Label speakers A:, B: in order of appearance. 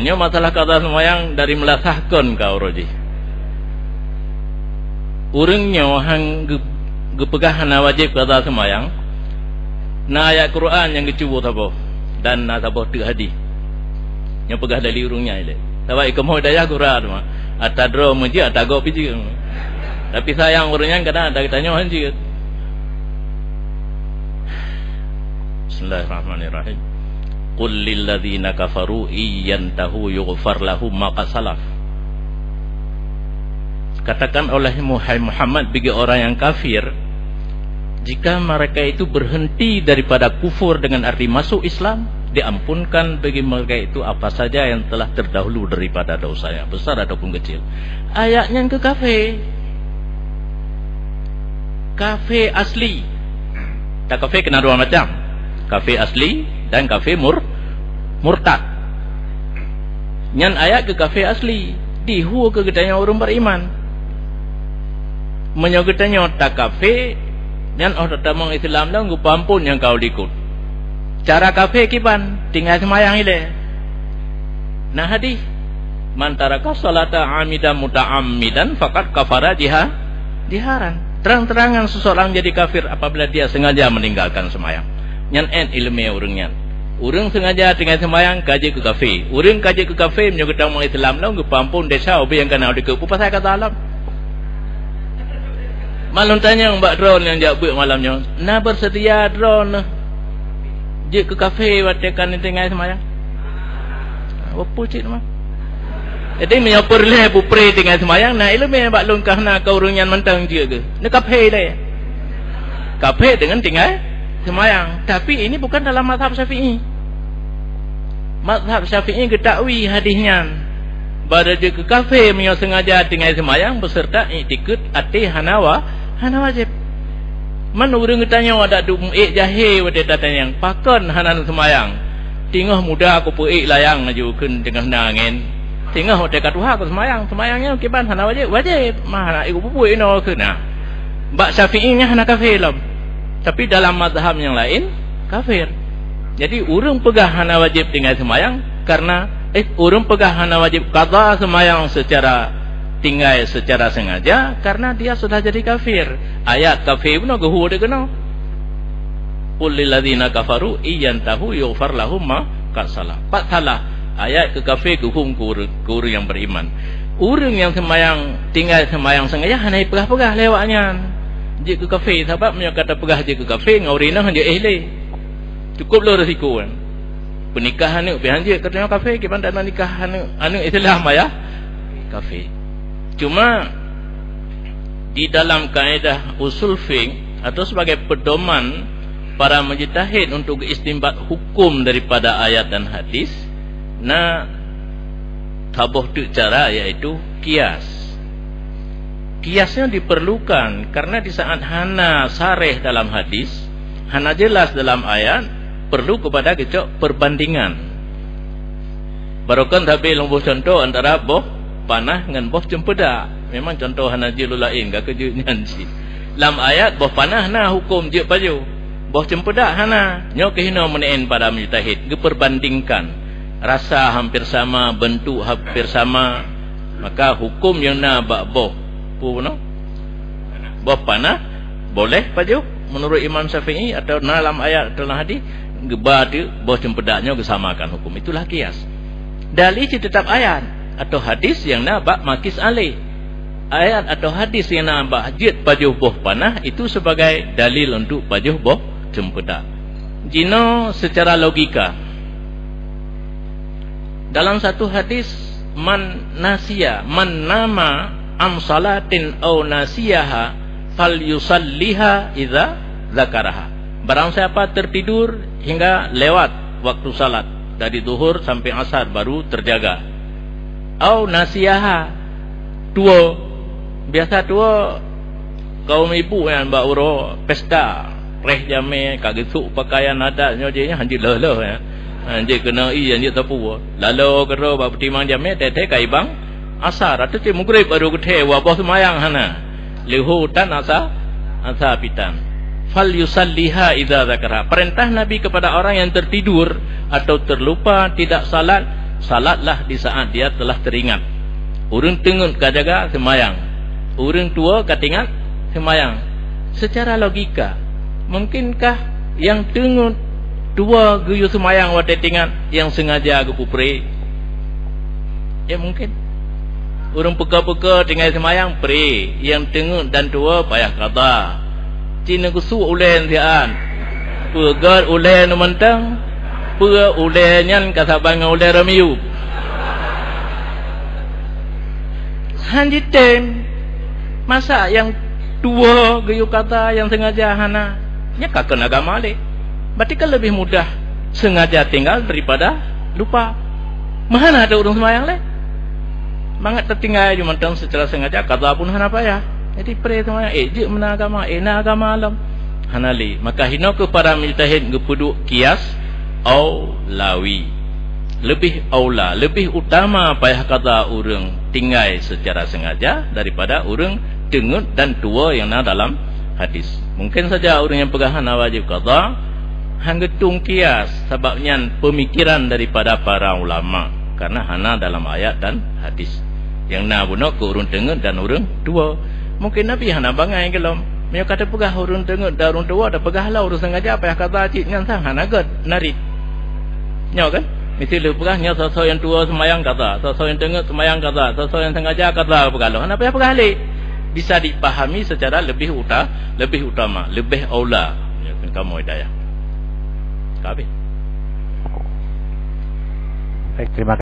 A: Nya masalah qada sembahyang dari melasahkan kau roji. Urangnya hang gepegah hana wajib qada sembahyang. Na ayat Quran yang dicuba apa dan na apa tu hadis. Yang pegah dari urangnya ile. Sebab ikamoh daya Quran mah. Atadro muji atago piji. Tapi sayang urangnya kadang ada tanya hanji. Bismillahirrahmanirrahim. Qul lil ladzina kafaru iyantahu yughfar lahum ma qad salaf. Katakan oleh Muhammad bagi orang yang kafir, jika mereka itu berhenti daripada kufur dengan arti masuk Islam, diampunkan bagi mereka itu apa saja yang telah terdahulu daripada dosanya, besar ataupun kecil. Ayatnya ke kafe asli. Tak kafe kena dua macam. Kafe asli dan kafe murtad. Nyan ayat ke kafe asli dihu ke gedanya orang beriman. Menyogetanya tak kafe nyan orang tamang Islam dah ngu pampun yang kau likut. Cara kafe kiban tinggal semayang ile. Nah hadis man taraka salata amidan muta'ammidan faqad kafara jiharan. Terang-terangan seseorang jadi kafir apabila dia sengaja meninggalkan semayang. Nyan ilmu urangnya. Urang sengaja tinggal sembahyang kaji ke kafe. Urang kaji ke kafe menyokong orang Islam lah ngu pampun desa obi yang kena di ke pasal kata alam. Malam tanya mbak drone yang jak buat malamnya. Na bersedia drone. Je ke kafe watekan tinggal sembahyang. Apa cik mah? Jadi menyopor le pupre tinggal sembahyang na ilmu mbak lungkah na kau urang yang mentang je ke. Na kafe dah. Kafe dengan tinggal semayang. Tapi ini bukan dalam mazhab Syafi'i. Mazhab Syafi'i ketakwi hadisnya. Pada dia ke kafe menyok sengaja tinggal semayang beserta iktikad ati hana wajib. Man urang tanya ada du jahil wade tanya yang pakon hanan semayang. Tingah muda aku puik layang ajukeun tengah nangin. Tingah wade katuha aku semayangnya kiban hana wajib. Mah nak iku puik no keuna. Mbak Syafi'i nya hana kafe lam. Tapi dalam mazhab yang lain kafir. Jadi urang pegah hana wajib tinggal semayang karena urang pegah hana wajib qada semayang secara tinggal secara sengaja karena dia sudah jadi kafir. Ayat kafir pun gehu de kena. Qul lil ladzina kafaru iyantahu yughfar lahum ma qad salah. Pak salah. Ayat ke kafir ke hum kur yang beriman. Urang yang semayang tinggal semayang sengaja hana pegah-pegah lewatnya. Je ke kafe sebab punya kata pegah je ke kafe ngaurina hanya le. Cukup lo risiko kan. Pernikahan ni pian je katanya kafe ke pandai nikah anu Islam ya. Kafe. Cuma di dalam kaedah usul fiqh atau sebagai pedoman para mujtahid untuk istinbat hukum daripada ayat dan hadis, nah tabuh tu cara iaitu qiyas. Kiasnya diperlukan karena di saat hana sareh dalam hadis, hana jelas dalam ayat, perlu kepada kecok perbandingan. Barukan tapi lomboh contoh antara boh panah dengan boh cempedak. Memang contoh hana jelul lain gak kejutnya si. Dalam ayat boh panah na hukum je paju. Boh cempedak hana. Nyo kehina menein pada mujtahid diperbandingkan. Rasa hampir sama, bentuk hampir sama, maka hukum yang na bak boh no? Boh panah boleh paju menurut Imam Syafi'i atau dalam ayat dalam hadis gebah tu boh cempedaknya kesamakan hukum. Itulah kias. Dalil tetap ayat atau hadis yang nak makis alih. Ayat atau hadis yang nak jid paju boh panah itu sebagai dalil untuk paju boh cempedak. Jino secara logika dalam satu hadis man nama am salatin au nasiyaha fal yusalliha idza zakaraha. Barang siapa tertidur hingga lewat waktu salat dari zuhur sampai asar baru terjaga. Au nasiyaha tua. Biasa tua kaum ibu yang mbak uro pesta reh jame kagesuk pakaian adatnya je hanji leh ya. Hanji kena hanji tapu. Lalu kero bab timang jame tete kai bang asar atau cik mugrib baru kethe wabah semayang hana lihu tan asa pitan fal yusalliha idza zakara. Perintah Nabi kepada orang yang tertidur atau terlupa tidak salat salatlah di saat dia telah teringat. Urang tengut ka jaga semayang, urang tua ka tingat semayang. Secara logika, mungkinkah yang tengut tua guyu semayang wate tingat, yang sengaja gu pupre? Ya mungkin. Urang peka-peka tinggal semayang pre, yang tengut dan tua payah qada. Cina kusu ulen sian. Pegar ulen mentang, pe ulen nyan kasabang ulen ramiu. Hanji tem masa yang tua guyu kata yang sengaja hana nya kakek agama le. Berarti kan lebih mudah sengaja tinggal daripada lupa. Mana ada urang semayang le? Mangat tertinggal cuma tang secara sengaja kata pun hana payah. Jadi pre semayang je mana agama na agama alam. Hanali maka hina ke para mujtahid gepuduk kias au lawi. Lebih aula, lebih utama payah kata urang tinggal secara sengaja daripada urang tengut dan tua yang ada dalam hadis. Mungkin saja orang yang pegang hana wajib qada hanggetung kias sebabnya pemikiran daripada para ulama karena hana dalam ayat dan hadis. Yang na guna ke urang tengut dan urang tua. Mungkin Nabi hana bangai gelom. Dia kata pegah urang tengut dan urang tua dah pegahlah urang sengaja payah kata cik ngan sang hana gad narit. Nyaw kan? Mesti lu pegahnya sosok yang tua semayang kata, sosok yang tengut semayang kata, sosok yang sengaja kata pegalo. Hana payah pegah le. Bisa dipahami secara lebih utama, lebih aula. Ya kan kamu hidayah. Kabeh.
B: Baik, terima kasih.